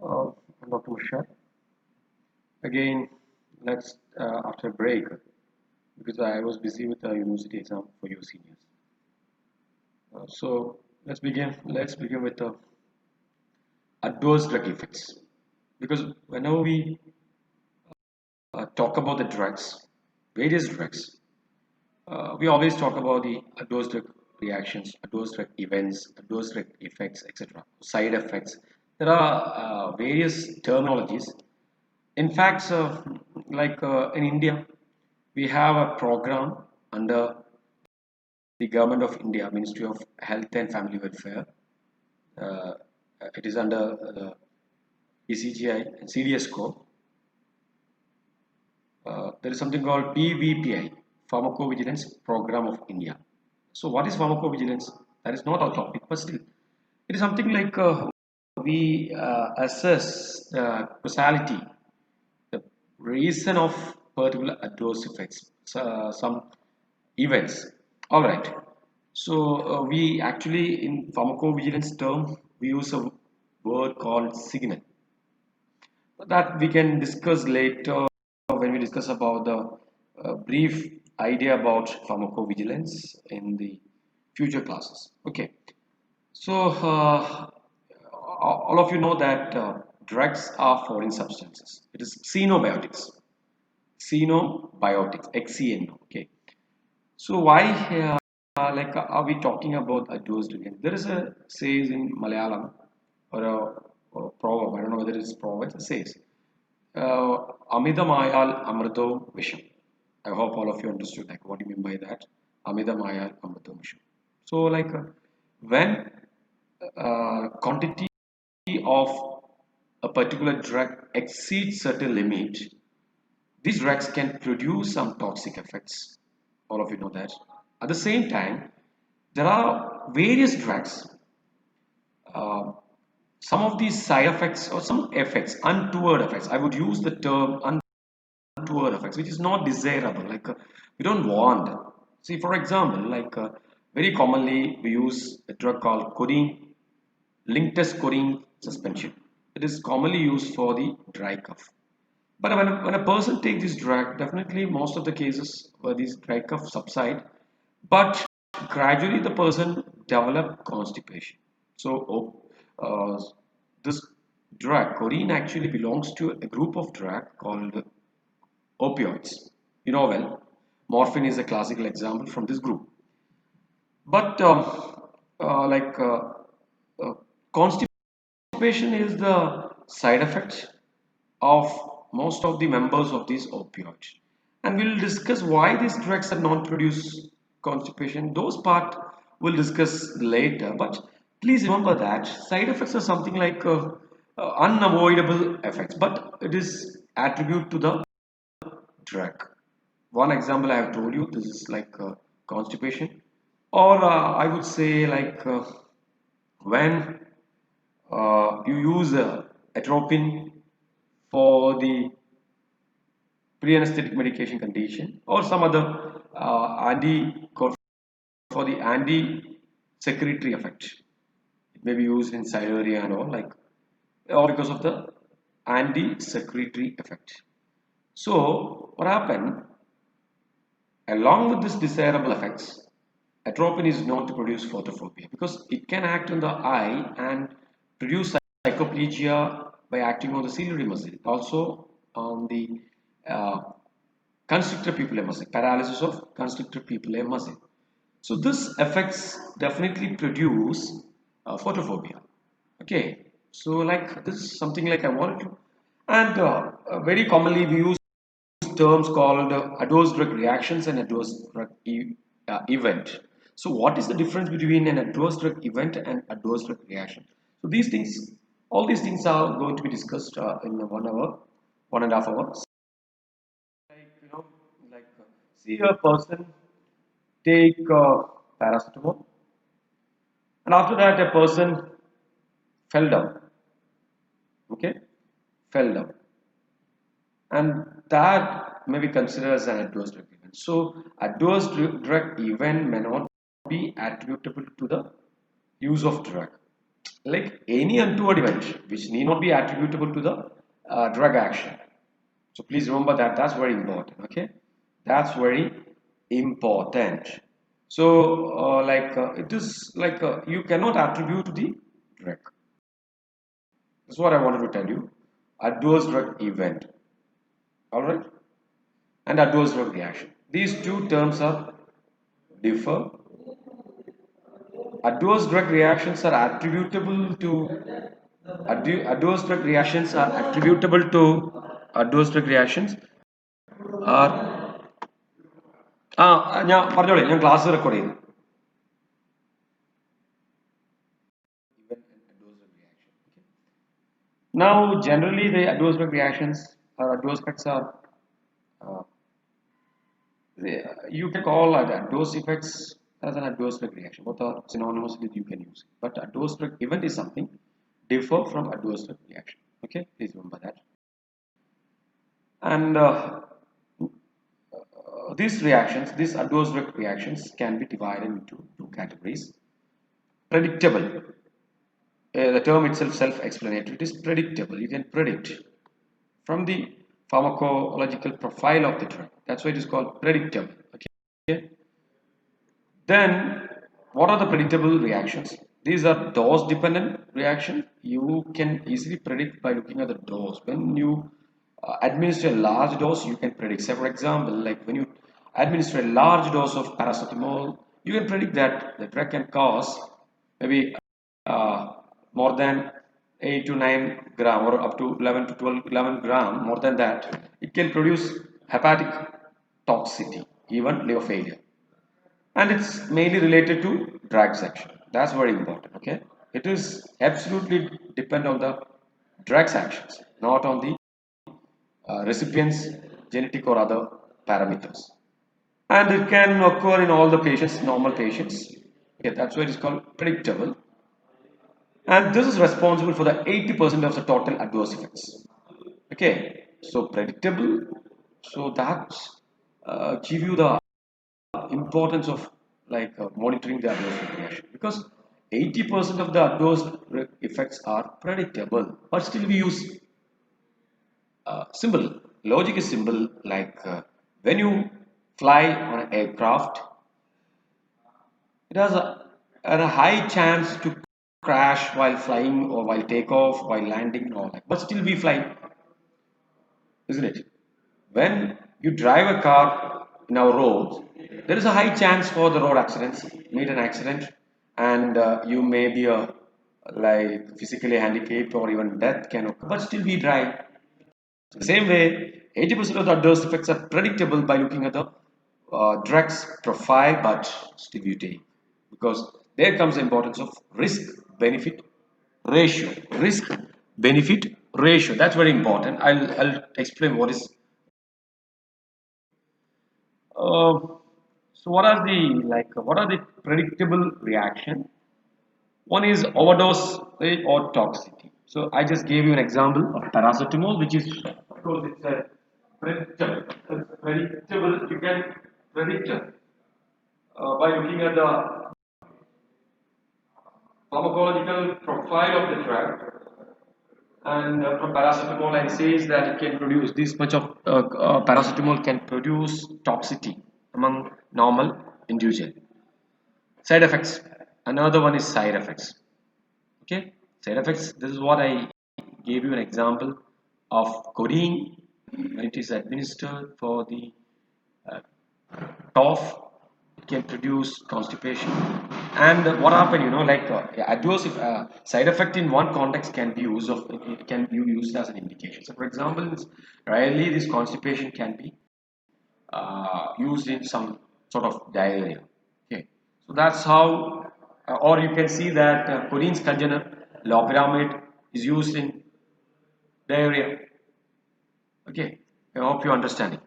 I'm Dr. Mushar. Again, let's after a break because I was busy with the university exam for you seniors. So let's begin. Let's begin with the adverse drug effects because whenever we talk about the drugs, various drugs, we always talk about the adverse drug reactions, adverse drug events, adverse drug effects, etc. Side effects. There are various terminologies. In fact, in India, we have a program under the Government of India, Ministry of Health and Family Welfare. Uh, it is under ECGI and CDSCO. There is something called PVPI, Pharmacovigilance Program of India. So, what is pharmacovigilance? That is not our topic, but still, it is something like we assess the causality, the reason of particular adverse effects, some events. All right. So we actually in pharmacovigilance term we use a word called signal that we can discuss later when we discuss about the brief idea about pharmacovigilance in the future classes. Okay. So all of you know that drugs are foreign substances. It is xenobiotics. Xenobiotics, XENO. Okay. So why are we talking about adverse again? There is a says in Malayalam or a proverb. I don't know whether it's proverb. It says, "Amidamayal amrito visham." I hope all of you understood like what do you mean by that? Amidamayal amrito visham. So when quantity of a particular drug exceeds certain limit, these drugs can produce some toxic effects. All of you know that. At the same time, there are various drugs. Uh, some of these side effects or some effects, untoward effects. I would use the term untoward effects, which is not desirable. We don't want. See, for example, very commonly we use a drug called codeine, Linctus codeine suspension. It is commonly used for the dry cough. But when a person takes this drug, definitely most of the cases where these dry cough subside, but gradually the person develop constipation. So this drug, codeine, actually belongs to a group of drug called opioids. You know well, morphine is a classical example from this group. But uh, like uh, uh, constipation is the side effect of most of the members of these opioids. And we'll discuss why these drugs are not produce constipation. Those part we'll discuss later. But please remember that side effects are something like unavoidable effects, but it is attribute to the drug. One example I have told you, this is constipation, or I would say when you use atropine for the pre-anesthetic medication condition or some other anti for the anti-secretory effect. It may be used in siluria and all or because of the anti-secretory effect. So what happened along with this desirable effects, atropine is known to produce photophobia because it can act on the eye and produce psychoplegia by acting on the ciliary muscle, also on the uh, constrictor pupillae muscle, paralysis of constrictor pupillae muscle. So this affects definitely produce photophobia. Okay, so this is something like I wanted to, and very commonly we use terms called adverse drug reactions and adverse drug event. So what is the difference between an adverse drug event and adverse drug reaction? So these things, all these things are going to be discussed in 1 hour, 1.5 hour. You know, see a person take paracetamol, and after that a person fell down. Okay, fell down, and that may be considered as an adverse drug event. So, adverse drug event may not be attributable to the use of drug. like any untoward event which need not be attributable to the drug action. So please remember that that's very important. Okay, that's very important. So it is like you cannot attribute to the drug. That's what I wanted to tell you. Adverse drug event, all right, and adverse drug reaction. These two terms are differ. Adverse drug reactions are attributable to adverse drug reactions are attributable to adverse drug reactions are ഞാൻ പറഞ്ഞോളെ ഞാൻ class record ചെയ്തു. Now generally the adverse drug reactions or adverse effects are uh, you can call adverse effects as an adverse drug reaction. Both are synonymously you can use. But adverse drug event is something differ from adverse drug reaction. Okay, please remember that. And these reactions, these adverse drug reactions, can be divided into two categories. Predictable. The term itself self-explanatory. It is predictable. You can predict from the pharmacological profile of the drug. That's why it is called predictable. Okay. Then, what are the predictable reactions? These are dose-dependent reactions. You can easily predict by looking at the dose. When you administer a large dose, you can predict. Say, for example, like when you administer a large dose of paracetamol, you can predict that the drug can cause maybe uh, more than 8 to 9 gram or up to 11 to 12 11 gram. More than that, it can produce hepatic toxicity, even liver failure, and it's mainly related to drug action. That's very important. Okay, it is absolutely depend on the drug's actions, not on the recipient's genetic or other parameters, and it can occur in all the patients, normal patients. Okay, that's why it is called predictable, and this is responsible for the 80% of the total adverse effects. Okay, so predictable, so that give you the importance of monitoring the adverse reaction, because 80% of the adverse effects are predictable, but still we use simple logic is simple, when you fly on an aircraft, it has a high chance to crash while flying or while takeoff, while landing and all that, but still we fly, isn't it? When you drive a car in our roads, there is a high chance for the road accidents, meet an accident, and you may be physically handicapped or even death can occur, but still we drive. So the same way, 80% of the adverse effects are predictable by looking at the drug's profile, but still you take, because there comes the importance of risk-benefit ratio. Risk-benefit ratio. That's very important. I'll explain what is. Uh, so what are the predictable reaction? One is overdose or toxicity. So I just gave you an example of paracetamol, which is, of course, it's a predictable. It's predictable. You can predict by looking at the pharmacological profile of the drug, and from paracetamol, and says that it can produce this much of paracetamol can produce toxicity among normal individual. Side effects. Another one is side effects. Okay, side effects. This is what I gave you an example of codeine when it is administered for the uh, cough. It can produce constipation. And what happened? Adverse side effect in one context can be used of it can be used as an indication. So, for example, rarely this constipation can be used in some sort of diarrhea. Okay, so that's how, or you can see that codeine's congener loperamide is used in diarrhea. Okay, I hope you understand it.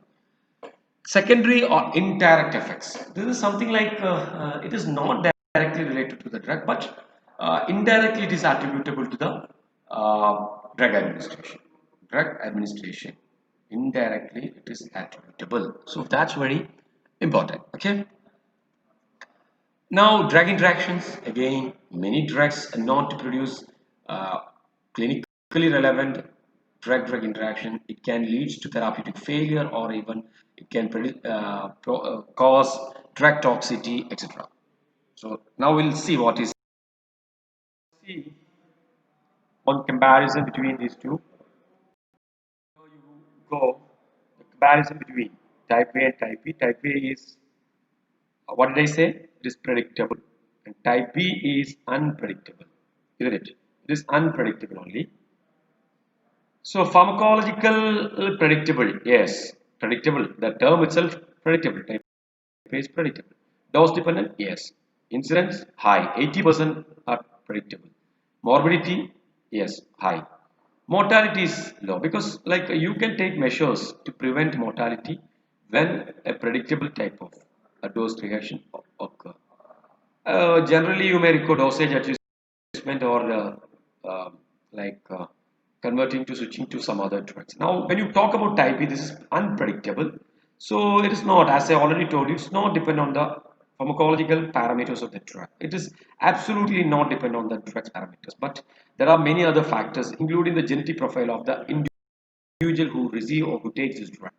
Secondary or indirect effects. This is something it is not directly related to the drug, but indirectly it is attributable to the drug administration. Drug administration. Indirectly it is attributable. So that's very important. Okay. Now drug interactions. Again, many drugs are known to produce uh, clinically relevant drug-drug interaction. It can lead to therapeutic failure, or even it can cause drug toxicity, etc. So now we'll see what is see on comparison between these two. You go the comparison between type A and type B. Type A is what did I say? It is predictable, and type B is unpredictable, isn't it? It is unpredictable only. So pharmacological predictable, yes, predictable. The term itself predictable. Type A is predictable. Dose dependent, yes. Incidence high, 80% are predictable. Morbidity, yes, high. Mortality is low because like you can take measures to prevent mortality when a predictable type of a dose reaction occur. Generally, you may record dosage adjustment or like converting to switching to some other drugs. Now, when you talk about type B, this is unpredictable. So it is not, as I already told you, it's not depend on the pharmacological parameters of the drug. It is absolutely not depend on the drug's parameters. But there are many other factors, including the genetic profile of the individual who receive or who takes this drug.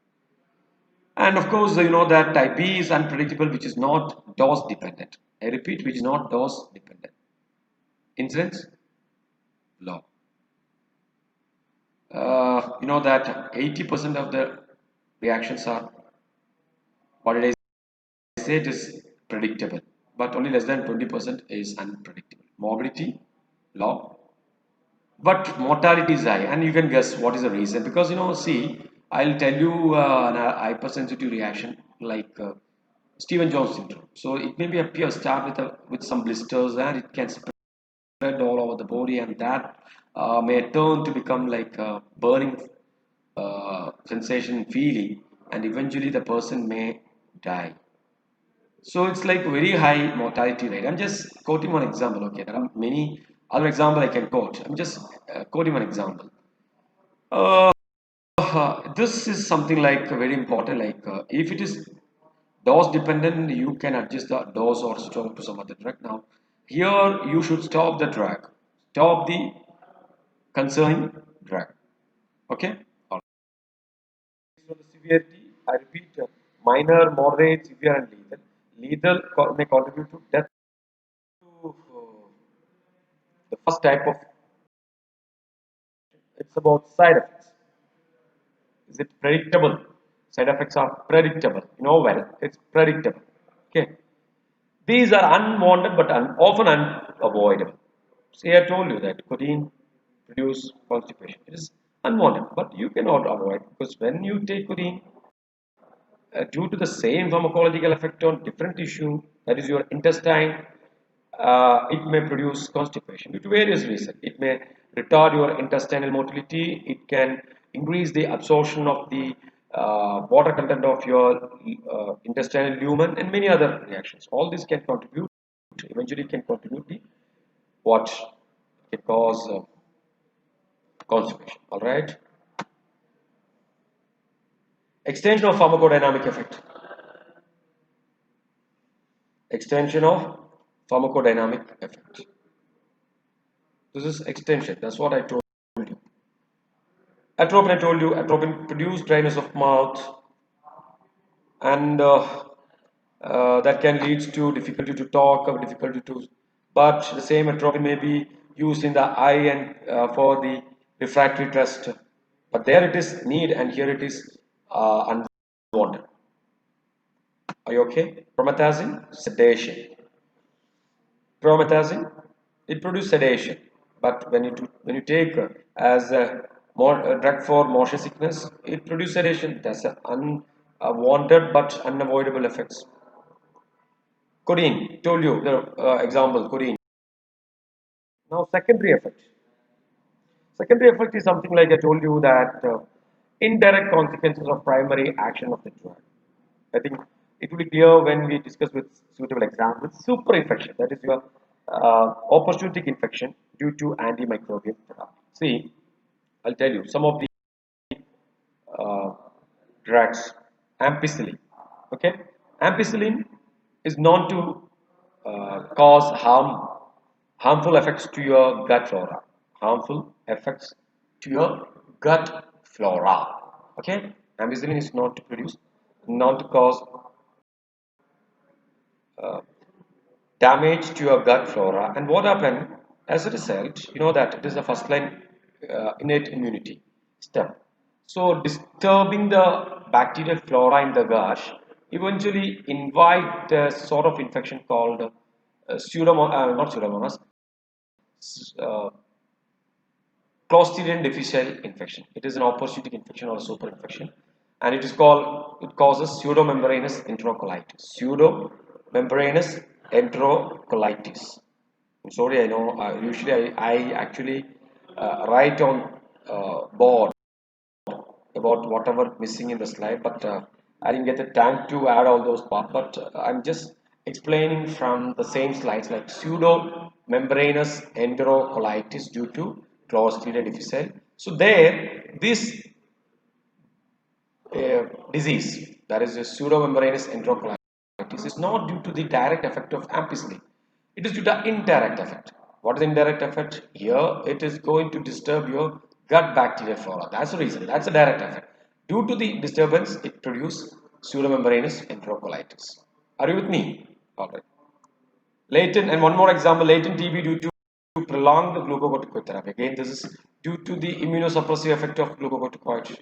And of course, you know that type B is unpredictable, which is not dose dependent. I repeat, which is not dose dependent. Incidence low. You know that 80% of the reactions are, what did I say? It is predictable, but only less than 20% is unpredictable. Morbidity low, but mortality is high, and you can guess what is the reason. Because you know, see, I'll tell you an hypersensitive reaction like Stephen Jones syndrome. So it may be appear start with some blisters, and it can spread all over the body, and that may turn to become like a burning sensation feeling, and eventually the person may die. So it's like very high mortality rate. I'm just quoting one example. Okay, there are many other example I can quote. I'm just quoting one example. Uh, this is something like very important. Like if it is dose dependent, you can adjust the dose or stop to some other drug. Now, here you should stop the drug, stop the concerning drug. Okay. All right. So the severity, I repeat, minor, moderate, severe, and lethal. Lethal may contribute to death. To the first type of, it's about side effects. Is it predictable? Side effects are predictable. You know well, it's predictable. Okay. These are unwanted but often unavoidable. See, I told you that codeine produce constipation. It is unwanted, but you cannot avoid because when you take codeine, due to the same pharmacological effect on different tissue, that is your intestine, it may produce constipation due to various reasons. It may retard your intestinal motility. It can increase the absorption of the water content of your intestinal lumen and many other reactions. All this can contribute, eventually can contribute the what can cause constipation. All right. Extension of pharmacodynamic effect. Extension of pharmacodynamic effect. This is extension. That's what I told you. Atropine, I told you, atropine produce dryness of mouth, and that can lead to difficulty to talk or difficulty to. But the same atropine may be used in the eye and for the refractory test. But there it is need, and here it is unwanted. Are you okay? Promethazine, sedation. Promethazine, it produces sedation, but when you take as a drug for motion sickness, it produces sedation. That's unwanted but unavoidable effects. Codeine, told you the example, codeine. Now secondary effect. Secondary effect is something like I told you that indirect consequences of primary action of the drug. I think it will be clear when we discuss with suitable examples. Super infection, that is your opportunistic infection due to antimicrobial therapy. See, I'll tell you some of the uh, drugs. Ampicillin. Okay, ampicillin is known to cause harmful effects to your gut flora. harmful effects to your gut flora. Okay, ampicillin is not to produce, not to cause uh, damage to your gut flora. And what happened as a result, you know that it is the first line innate immunity step. So disturbing the bacterial flora in the gut eventually invite a sort of infection called not pseudomonas, uh, Clostridium difficile infection. It is an opportunistic infection or a super infection, and it causes pseudomembranous enterocolitis. Pseudomembranous enterocolitis. I'm sorry, I know. Usually, I actually write on board about whatever missing in the slide, but I didn't get the time to add all those parts. But I'm just explaining from the same slides like pseudo membranous enterocolitis due to Clostridia difficile. So there, this disease, that is a pseudomembranous enterocolitis, is not due to the direct effect of ampicillin. It is due to indirect effect. What is indirect effect? Here, it is going to disturb your gut bacterial flora. That's the reason. That's the direct effect. Due to the disturbance, it produces pseudomembranous enterocolitis. Are you with me? All right. Latent, and one more example, latent TB due to prolonged glucocorticoid therapy. Again, this is due to the immunosuppressive effect of glucocorticoid.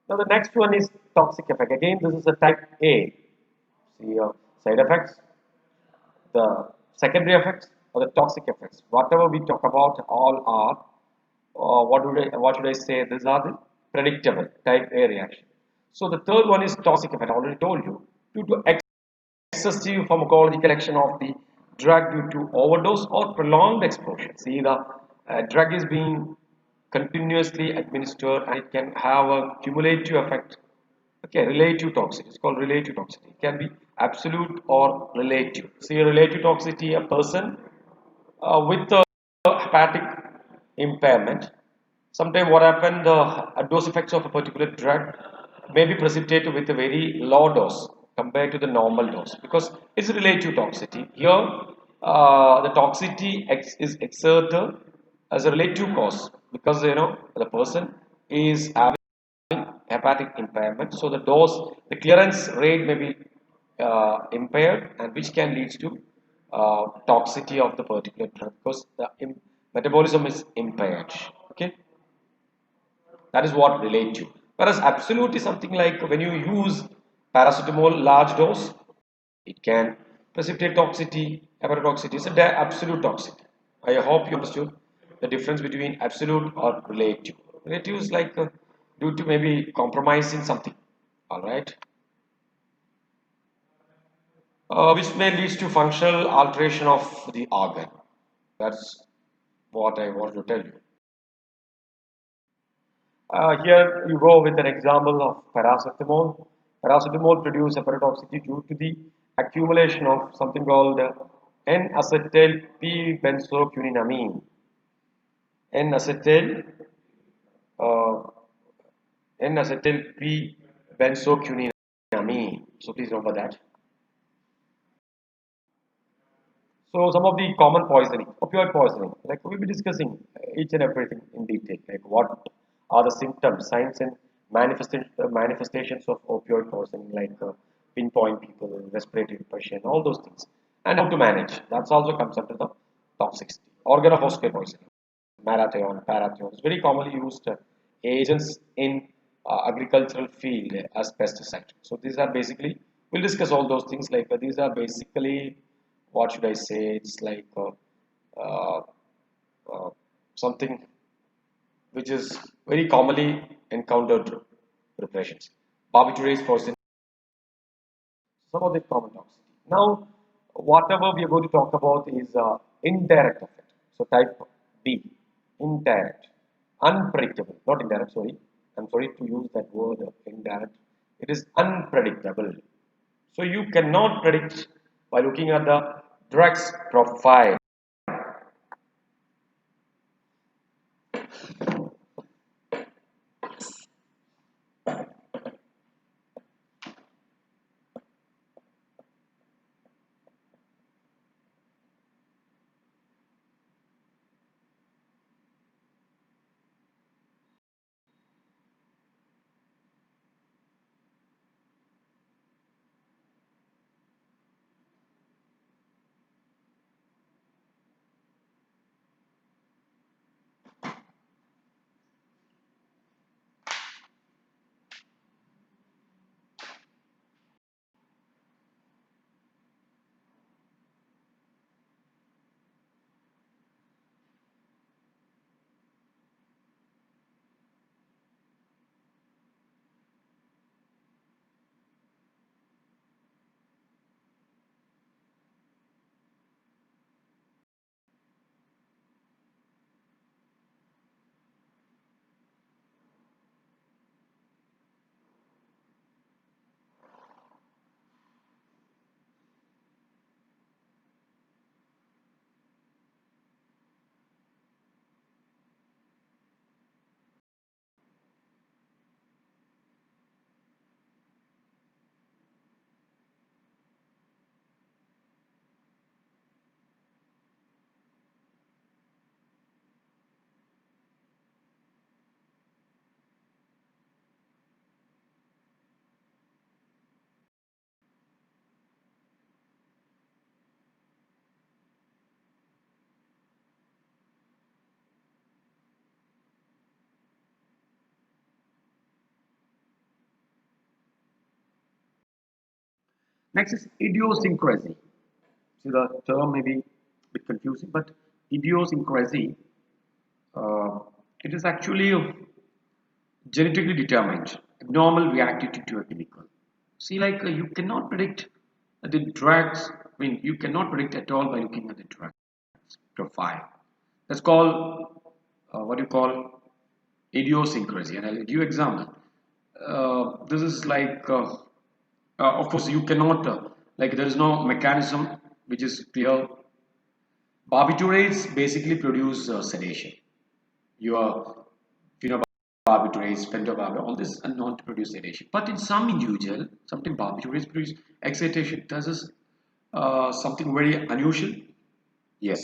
Now the next one is toxic effect. Again, this is a type A. See your side effects, the secondary effects, or the toxic effects. Whatever we talk about, all are, what should I say? These are the predictable type A reaction. So the third one is toxic effect. I already told you, due to excessive pharmacological action of the drug due to overdose or prolonged exposure. See, the drug is being continuously administered and it can have a cumulative effect. Okay, relative toxicity. It's called relative toxicity. It can be absolute or relative. See, relative toxicity, a person with a hepatic impairment. Sometimes what happens, the adverse effects of a particular drug may be precipitated with a very low dose compared to the normal dose because it's relative toxicity. Here, the toxicity is exerted as a relative cause because the person is having hepatic impairment. So the dose, the clearance rate may be impaired, and which can lead to toxicity of the particular drug because the metabolism is impaired. Okay, that is what relate to. Whereas absolute is something like when you use paracetamol large dose, it can precipitate toxicity, hepatotoxicity. It's a absolute toxicity. I hope you understood the difference between absolute or relative. Relative is like due to maybe compromising something. All right, which may lead to functional alteration of the organ. That's what I want to tell you. Here you go with an example of paracetamol. Paracetamol produces hepatotoxicity due to the accumulation of something called N-acetyl P-benzoquinamine. N-acetyl uh, N-acetyl P-benzoquinamine. So please remember that. So some of the common poisoning, opioid poisoning, like we'll be discussing each and everything in detail, like what are the symptoms, signs and manifestations of opioid poisoning, like pinpoint people, respiratory depression, all those things, and how to manage. That's also comes under the toxicity. Organophosphate poisoning, marathion, parathion, is very commonly used agents in agricultural field as pesticide. So these are basically, we'll discuss all those things, like these are basically, what should I say? It's like uh, uh, something which is very commonly encountered preparations. Barbiturates for some of the common toxicity. Now, whatever we are going to talk about is indirect effect. So type B, indirect, unpredictable, not indirect. Sorry, I'm sorry to use that word indirect. It is unpredictable. So you cannot predict by looking at the drug's profile. Next is idiosyncrasy. See, the term may be a bit confusing, but idiosyncrasy, uh, it is actually genetically determined abnormal reactivity to a chemical. See, like you cannot predict the drugs. I mean, you cannot predict at all by looking at the drugs profile. That's called what you call idiosyncrasy. And I'll give you example. This is like, of course, you cannot like there is no mechanism which is clear. Barbiturates basically produce sedation. Your phenobarbiturate, pentobarbiturate, all this are known to produce sedation. But in some individual, something barbiturates produce excitation. This is something very unusual. Yes,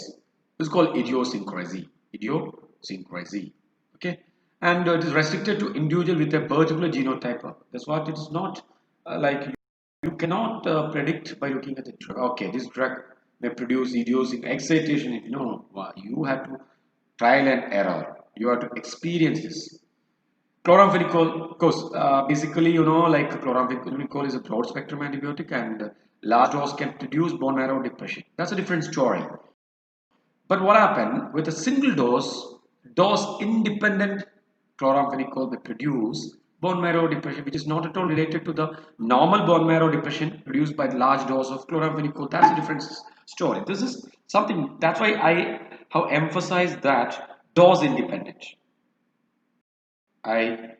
this is called idiosyncrasy. Idiosyncrasy. Okay, and it is restricted to individual with a particular genotype. That's what it is not like you cannot predict by looking at the drug. Okay, this drug may produce idiosyncrasy excitation. No, you have to trial and error. You have to experience this. Chloramphenicol, of course, basically, like chloramphenicol is a broad spectrum antibiotic and large dose can produce bone marrow depression. That's a different story. But what happened with a single dose independent chloramphenicol may produce bone marrow depression, which is not at all related to the normal bone marrow depression produced by the large dose of chloramphenicol. That's a different story. This is something, that's why I have emphasized that dose independent. I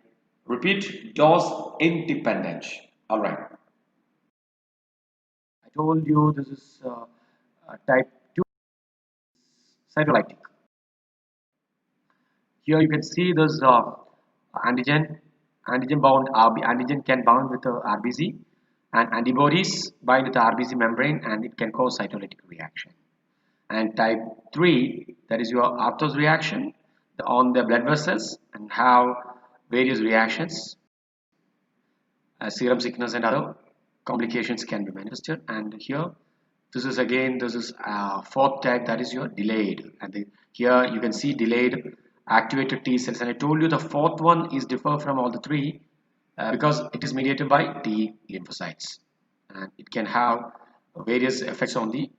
repeat, dose independent. All right. I told you this is type 2 cytolytic. Here you can see this antigen, antigen bound RB, antigen can bound with the RBC and antibodies bind with the RBC membrane and it can cause cytolytic reaction. And type 3, that is your Arthur's reaction on the blood vessels and have various reactions, serum sickness and other complications can be manifested. And here this is again, this is fourth type, that is your delayed, and here you can see delayed activated T cells, and I told you the fourth one is differ from all the three because it is mediated by T lymphocytes and it can have various effects on the,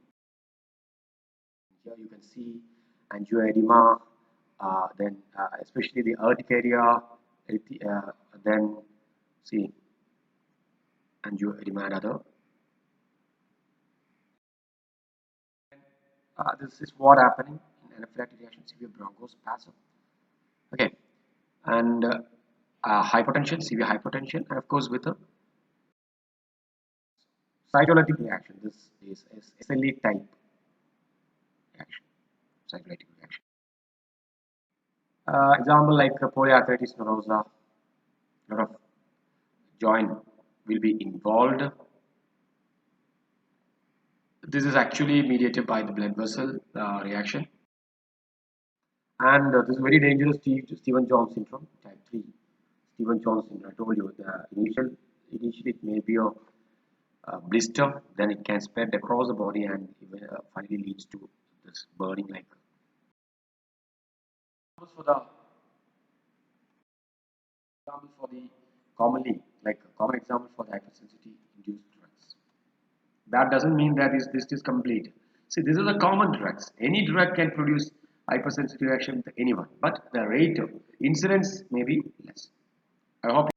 here you can see angioedema, then especially the urticaria, then see angioedema and other. This is what happening in anaphylactic reaction, severe bronchospasm. Okay, and hypotension, severe hypotension, and of course with a cytolytic reaction. This is SLE type reaction, cytolytic reaction. Example like polyarthritis nodosa, lot of joint will be involved. This is actually mediated by the blood vessel reaction. And this is very dangerous, Stevens-Jones syndrome, type 3. Stevens-Jones syndrome, I told you, initially it may be a blister, then it can spread across the body and finally leads to this burning like. For the example for the commonly, like common example for the hypersensitivity induced drugs. That doesn't mean that this is complete. See, this is a common drugs. Any drug can produce hypersensitive reaction with anyone, but the rate of incidence may be less. I hope.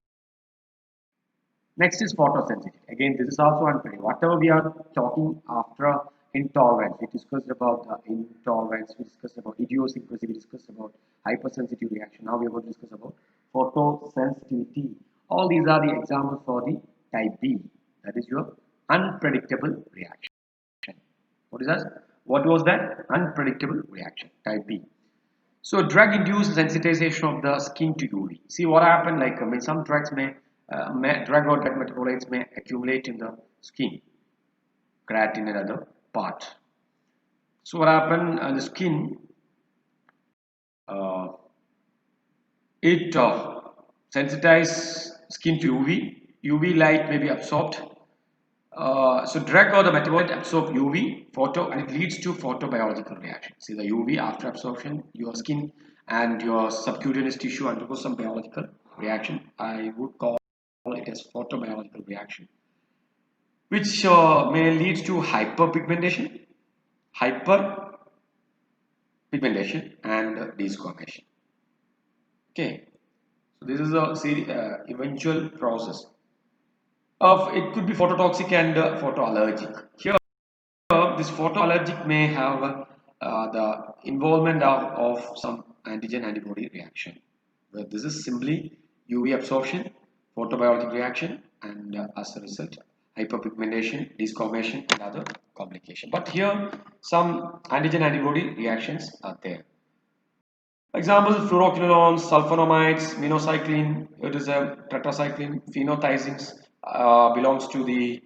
Next is photosensitivity. Again, this is also unpredictable. Whatever we are talking after intolerance, we discussed about intolerance, we discussed about idiosyncrasy, we discussed about hypersensitive reaction. Now we are going to discuss about photosensitivity. All these are the examples for the type B. That is your unpredictable reaction. What is that? What was that? Unpredictable reaction, type B. So drug-induced sensitization of the skin to UV. See what happened, like some drugs drug or drug metabolites may accumulate in the skin, keratin and other part. So what happened on the skin, uh, it sensitizes skin to UV light may be absorbed. So drug or the metabolite absorb UV photo and it leads to photobiological reaction. See the UV after absorption, your skin and your subcutaneous tissue undergoes some biological reaction. I would call it as photobiological reaction. which may lead to hyperpigmentation and desquamation. Okay, so this is a eventual process of it could be phototoxic and photoallergic. Here, this photoallergic may have the involvement of some antigen antibody reaction. Where this is simply UV absorption, photobiologic reaction, and as a result, hyperpigmentation, desquamation, and other complication. But here, some antigen antibody reactions are there. Examples: fluoroquinolones, sulfonamides, minocycline, it is a tetracycline, phenothiazines belongs to the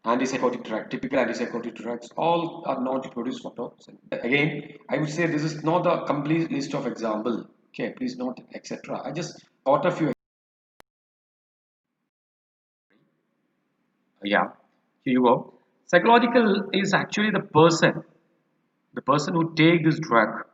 antipsychotic drug, typical antipsychotic drugs, all are known to produce photosynthesis. Again, I would say this is not a complete list of example. Okay, please note, etc. I just got a few. Yeah, here you go. Psychological is actually the person who take this drug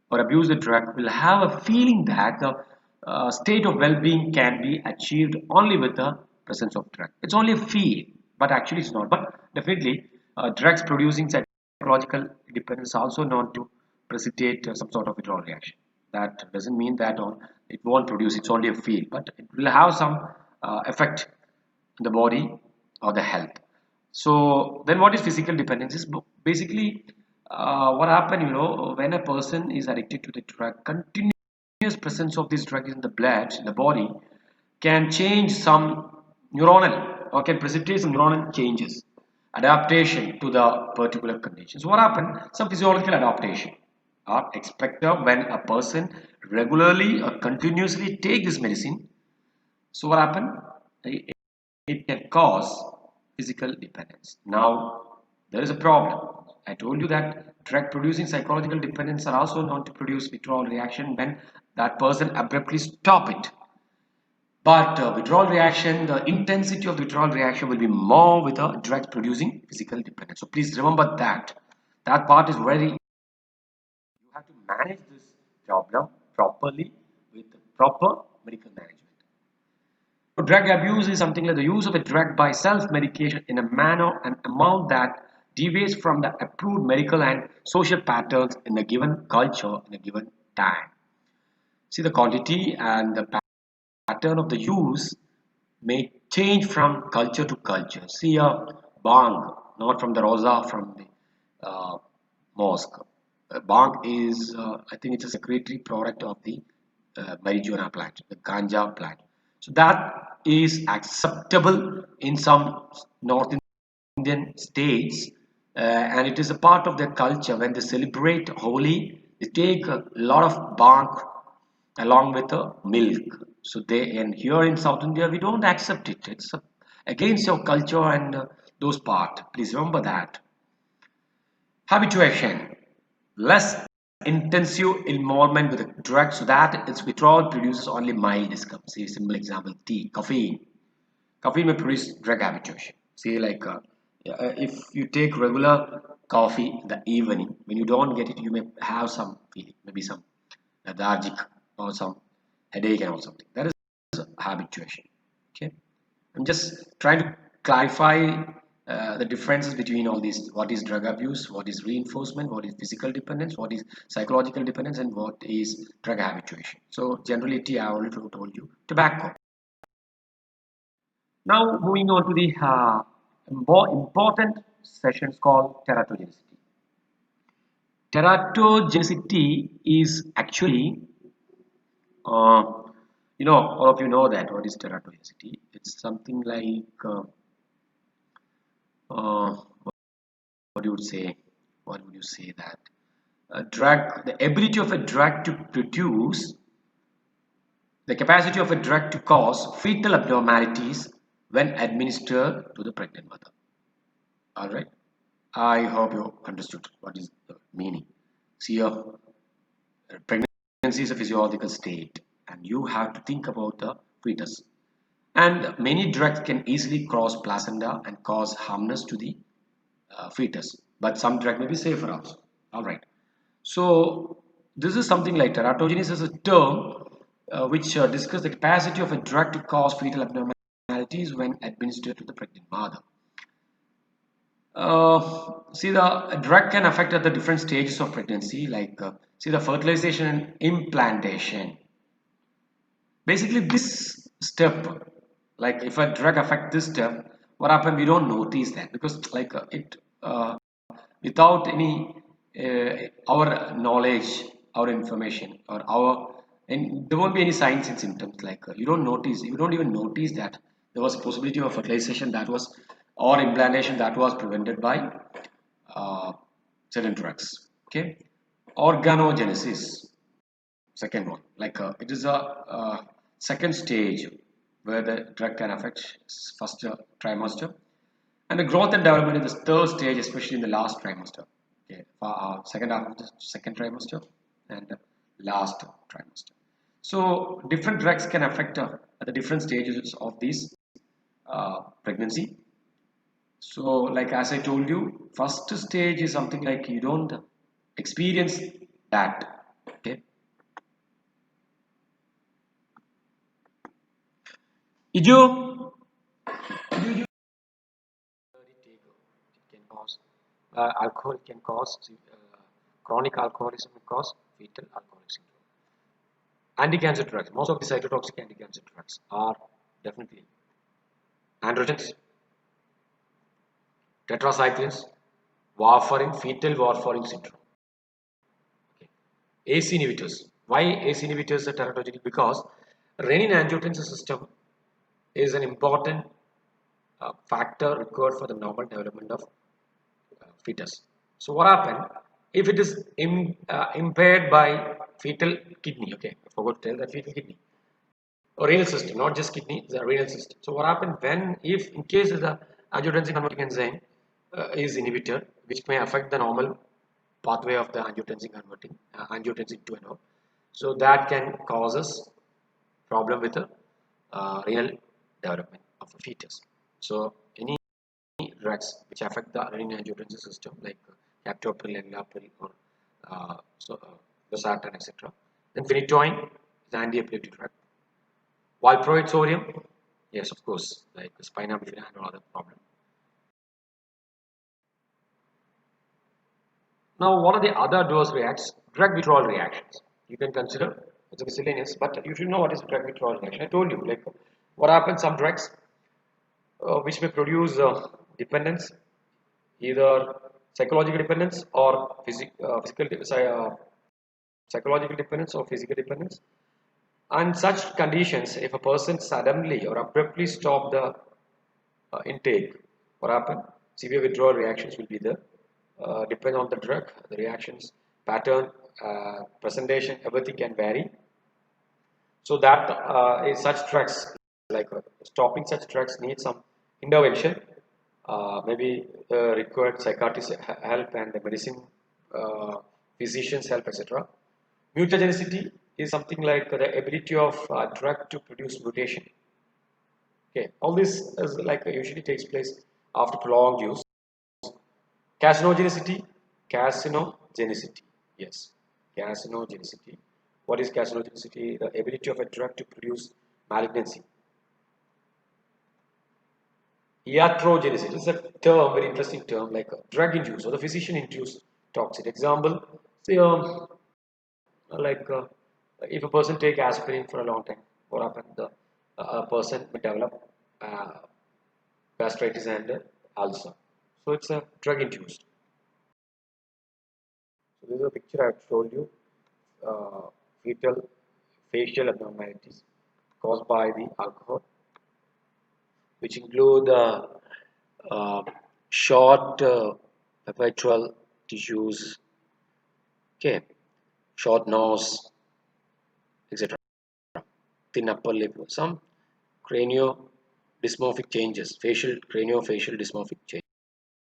or abuse the drug will have a feeling that the state of well-being can be achieved only with the presence of drug. It's only a feel, but actually it's not. But definitely, drugs producing psychological dependence also known to precipitate some sort of withdrawal reaction. That doesn't mean that it won't produce. It's only a feel, but it will have some effect on the body or the health. So then what is physical dependence? Is basically what happen, when a person is addicted to the drug, continuous presence of this drug in the blood, in the body, can change some neuronal or can precipitate some neuronal changes, adaptation to the particular conditions. What happen? Some physiological adaptation are expected when a person regularly or continuously take this medicine. So what happen? It can cause physical dependence. Now, there is a problem. I told you that drug producing psychological dependence are also known to produce withdrawal reaction when that person abruptly stop it. But withdrawal reaction, the intensity of the withdrawal reaction will be more with a drug producing physical dependence. So please remember that. That part is very, you have to manage this problem properly with proper medical management. So drug abuse is something like the use of a drug by self-medication in a manner and amount that deviates from the approved medical and social patterns in a given culture in a given time. See, the quantity and the pattern of the use may change from culture to culture. See, a bang, not from the rosa, from the mosque. Bang is, I think it's a secretory product of the marijuana plant, the ganja plant. So that is acceptable in some North Indian states, and it is a part of their culture. When they celebrate Holi, they take a lot of bang along with the milk. So they, and here in South India we don't accept it. It's against your culture and those part. Please remember that. Habituation, less intensive involvement with the drug so that its withdrawal produces only mild discomfort. See, simple example: tea, caffeine. Caffeine may produce drug habituation. See, like if you take regular coffee in the evening, when you don't get it, you may have some feeling, maybe some lethargic or some headache or something. That is habituation. Okay, I'm just trying to clarify the differences between all these. What is drug abuse? What is reinforcement? What is physical dependence? What is psychological dependence? And what is drug habituation? So generally, tea, I already told you. Tobacco. Now moving on to the more important sessions called teratogenicity. Teratogenicity is actually, uh, all of you know that what is teratogenicity. It's something like, uh, what you would say, what would you say that? A drug, the ability of a drug to produce, the capacity of a drug to cause fetal abnormalities when administered to the pregnant mother. All right. I hope you understood what is the meaning. See, pregnancy is a physiological state, and you have to think about the fetus. And many drugs can easily cross placenta and cause harmness to the fetus, but some drug may be safer also. All right. So this is something like teratogenesis is a term which discusses the capacity of a drug to cause fetal abnormalities when administered to the pregnant mother. See, the drug can affect at the different stages of pregnancy, like see the fertilization and implantation. Basically, this step, like if a drug affect this step, what happen? We don't notice that because like it without any our knowledge, our information, or our and there won't be any signs and symptoms. Like you don't notice, you don't even notice that there was a possibility of fertilization that was or implantation that was prevented by uh, certain drugs. Okay, organogenesis, second one, like it is a second stage where the drug can affect first trimester, and the growth and development is the third stage, especially in the last trimester. Okay, second half of the second trimester and last trimester. So different drugs can affect at the different stages of this pregnancy. So, like as I told you, first stage is something like you don't experience that. Okay. Ijo. It can cause alcohol can cause chronic alcoholism can cause fetal alcoholic syndrome. Anti-cancer drugs. Most of the cytotoxic anti-cancer drugs are definitely androgens, tetracyclines, warfarin, fetal warfarin syndrome. Okay. ACE inhibitors. Why ACE inhibitors are teratogenic? Because renin-angiotensin system is an important factor required for the normal development of fetus. So what happened if it is impaired by fetal kidney? Okay, I forgot to tell that fetal kidney or renal system, not just kidney, the renal system. So what happened when if in case the angiotensin converting enzyme is inhibited, which may affect the normal pathway of the angiotensin converting angiotensin 2 and all. So that can cause us problem with the renal development of the fetus. So any drugs which affect the renin-angiotensin system like captopril, enalapril, or losartan, etc. Then phenytoin is an anti-epileptic drug. Valproate sodium, yes, of course, like spina bifida and other problem. Now, what are the other adverse reacts? Drug withdrawal reactions. You can consider it's a miscellaneous, but you should know what is drug withdrawal reaction. I told you, like what happens. Some drugs which may produce dependence, either psychological dependence or physical psychological dependence or physical dependence. And such conditions, if a person suddenly or abruptly stop the intake, what happen? Severe withdrawal reactions will be there. Depend on the drug, the reactions, pattern, presentation, everything can vary. So that is such drugs, like stopping such drugs needs some intervention, maybe required psychiatrist help and the medicine, uh, physicians help, etc. Mutagenicity is something like the ability of drug to produce mutation. Okay, all this is like usually takes place after prolonged use. Carcinogenicity, carcinogenicity, yes, carcinogenicity. What is carcinogenicity? The ability of a drug to produce malignancy. Iatrogenicity is a term, very interesting term, like a drug-induced or the physician-induced toxin. Example, say, like if a person take aspirin for a long time, what happens? The a person may develop uh, gastritis and ulcer. So it's a drug-induced. So this is a picture I've showed you. Fetal facial abnormalities caused by the alcohol, which include uh, short perpetual tissues, okay, short nose, etc. Thin upper lip, some cranio dysmorphic changes, facial craniofacial dysmorphic changes.